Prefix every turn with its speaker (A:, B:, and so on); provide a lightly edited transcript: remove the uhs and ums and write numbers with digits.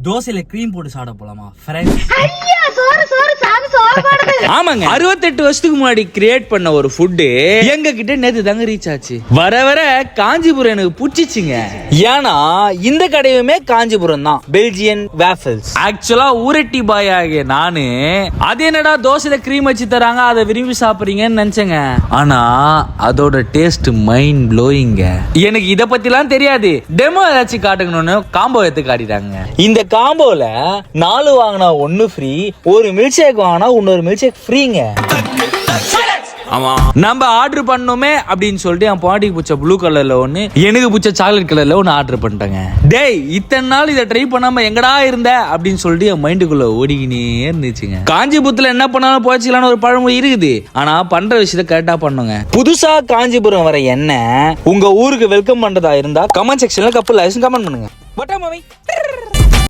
A: தோசையில cream போட்டு சாப்பிட போலாமா ஃப்ரெண்ட்ஸ்?
B: ஆமாங்க, 68 வருஷத்துக்கு முன்னாடி கிரியேட் பண்ண ஒரு ஃபுட் எங்க கிட்ட நேத்து தாங்க ரீச் ஆச்சு. வர வர காஞ்சிபுரம் எனக்கு பிடிச்சிச்சுங்க. ஏன்னா இந்த கடையுமே காஞ்சிபுரம் தான். Belgian waffles. ஆக்சுவலா ஊரட்டி பாய் ஆகிய நானு அது என்னடா தோசையில கிரீம் வச்சு தராங்க அதை விரும்பி சாப்பிடுறீங்கன்னு நினைச்சேங்க. ஆனா அதோட டேஸ்ட் மைண்ட் ப்ளோயிங்க. எனக்கு இத பத்திலாம் தெரியாது. டெமோ ஏதாச்சும் காட்டுங்கன்னு காம்போ எடுத்து காட்டிட்டாங்க. இந்த காம்போல 4 வாங்கினா 1 ஃப்ரீ, ஒரு மில்க் ஷேக் வாங்கினா இன்னொரு மில்க் ஷேக் ஃப்ரீங்க. நம்ம ஆர்டர் பண்ணோமே அப்படின்னு சொல்லிட்டு என் பாட்டிக்கு பிடிச்ச ப்ளூ கலர்ல ஒண்ணு, எனக்கு பிடிச்ச சாக்லேட் கலர்ல ஒண்ணு ஆர்டர் பண்ணிட்டேங்க. டேய், இத்தனை நாள் இதை ட்ரை பண்ணாம எங்கடா இருந்த அப்படின்னு சொல்லிட்டு என் மைண்டுக்குள்ள ஓடிக்கினே இருந்துச்சுங்க. காஞ்சிபுரத்துல என்ன பண்ணாலும் போச்சுலான்னு ஒரு பழமொழி இருக்குது. ஆனா பண்ற விஷயத்த கரெக்டா பண்ணுங்க. புதுசா காஞ்சிபுரம் வர என்ன உங்க ஊருக்கு வெல்கம் பண்றதா இருந்தா கமெண்ட் செக்ஷன்ல கமெண்ட் பண்ணுங்க.